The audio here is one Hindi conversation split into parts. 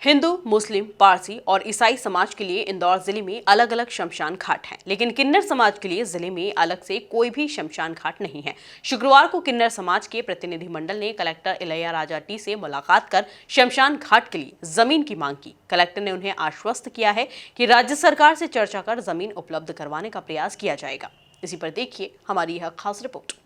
हिंदू, मुस्लिम, पारसी और ईसाई समाज के लिए इंदौर जिले में अलग अलग शमशान घाट हैं, लेकिन किन्नर समाज के लिए जिले में अलग से कोई भी शमशान घाट नहीं है। शुक्रवार को किन्नर समाज के प्रतिनिधिमंडल ने कलेक्टर इलैयाराजा टी से मुलाकात कर शमशान घाट के लिए जमीन की मांग की। कलेक्टर ने उन्हें आश्वस्त किया है कि राज्य सरकार से चर्चा कर जमीन उपलब्ध करवाने का प्रयास किया जाएगा। इसी पर देखिए हमारी यह खास रिपोर्ट।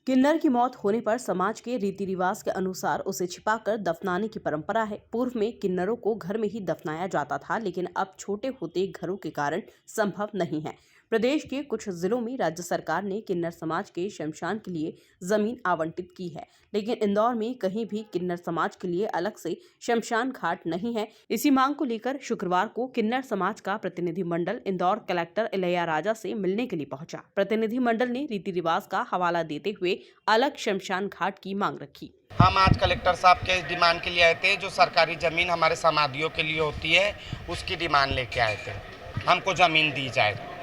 किन्नर की मौत होने पर समाज के रीति रिवाज के अनुसार उसे छिपाकर दफनाने की परंपरा है। पूर्व में किन्नरों को घर में ही दफनाया जाता था, लेकिन अब छोटे होते घरों के कारण संभव नहीं है। प्रदेश के कुछ जिलों में राज्य सरकार ने किन्नर समाज के शमशान के लिए जमीन आवंटित की है, लेकिन इंदौर में कहीं भी किन्नर समाज के लिए अलग से शमशान घाट नहीं है। इसी मांग को लेकर शुक्रवार को किन्नर समाज का प्रतिनिधिमंडल इंदौर कलेक्टर इलैयाराजा से मिलने के लिए पहुंचा। प्रतिनिधिमंडल ने रीति रिवाज का हवाला देते हुए अलग शमशान घाट की मांग रखी। हम आज कलेक्टर साहब के डिमांड के लिए आए थे, जो सरकारी ज़मीन हमारे समाधियों के लिए होती है उसकी डिमांड लेके आए थे। हमको ज़मीन दी जाए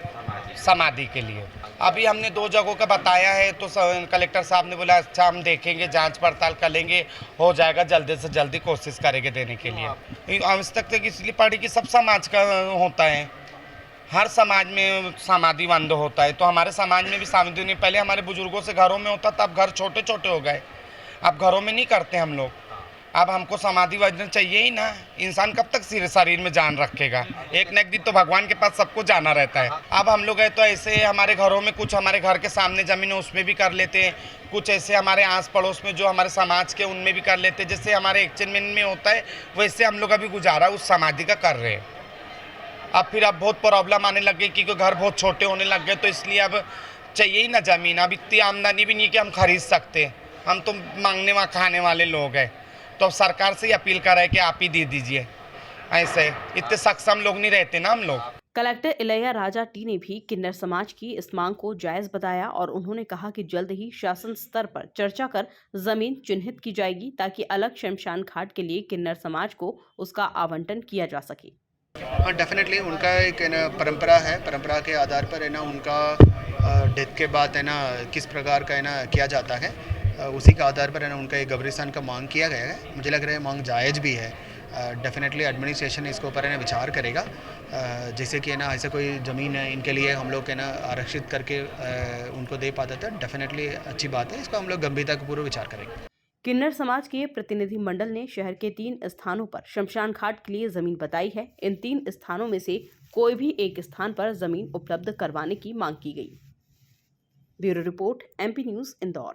समाधि के लिए। अभी हमने 2 जगहों का बताया है, तो कलेक्टर साहब ने बोला अच्छा हम देखेंगे, जांच पड़ताल कर लेंगे, हो जाएगा, जल्दी से जल्दी कोशिश करेंगे देने के लिए। आवश्यक तक इसलिए पड़ी कि सब समाज का होता है, हर समाज में समाधि बंद होता है, तो हमारे समाज में भी समाधि नहीं। पहले हमारे बुजुर्गों से घरों में होता, तब घर छोटे छोटे हो गए, अब घरों में नहीं करते हम लोग। अब हमको समाधि वजन चाहिए ही ना। इंसान कब तक शरीर में जान रखेगा? एक न एक दिन तो भगवान के पास सबको जाना रहता है। अब हम लोग है तो ऐसे हमारे घरों में कुछ हमारे घर के सामने ज़मीन है उसमें भी कर लेते हैं, कुछ ऐसे हमारे आस पड़ोस में जो हमारे समाज के उनमें भी कर लेते हैं। जैसे हमारे एक्सचेंजमेंट में होता है वैसे हम लोग अभी गुजारा उस समाधि का कर रहे हैं। अब फिर अब बहुत प्रॉब्लम आने लग गई क्योंकि घर बहुत छोटे होने लग गए, तो इसलिए अब चाहिए ही ना ज़मीन। अब इतनी आमदनी भी नहीं है कि हम खरीद सकते, हम तो मांगने व खाने वाले लोग हैं। तो अब सरकार से ही अपील कर रहे हैं कि आप ही दे दीजिए। ऐसे इतने सक्षम लोग नहीं रहते ना हम लोग। कलेक्टर इलैयाराजा टी ने भी किन्नर समाज की इस मांग को जायज बताया और उन्होंने कहा कि जल्द ही शासन स्तर पर चर्चा कर जमीन चिन्हित की जाएगी, ताकि अलग शमशान घाट के लिए किन्नर समाज को उसका आवंटन किया जा सके। हाँ, डेफिनेटली उनका एक है ना परंपरा है, परंपरा के आधार पर है ना उनका डेथ के बाद है ना किस प्रकार का है ना किया जाता है, उसी के आधार पर है ना उनका एक कब्रिस्तान का मांग किया गया है। मुझे लग रहा है मांग जायज़ भी है। डेफिनेटली एडमिनिस्ट्रेशन इसके ऊपर है ना विचार करेगा। जैसे कि है ना ऐसे कोई ज़मीन है इनके लिए हम लोग है ना आरक्षित करके उनको दे पाते थे, डेफिनेटली अच्छी बात है। इसको हम लोग गंभीरतापूर्वक विचार करेंगे। किन्नर समाज के प्रतिनिधिमंडल ने शहर के 3 स्थानों पर शमशान घाट के लिए जमीन बताई है। इन 3 स्थानों में से कोई भी एक स्थान पर जमीन उपलब्ध करवाने की मांग की गई। Bureau report, MP news, Indore.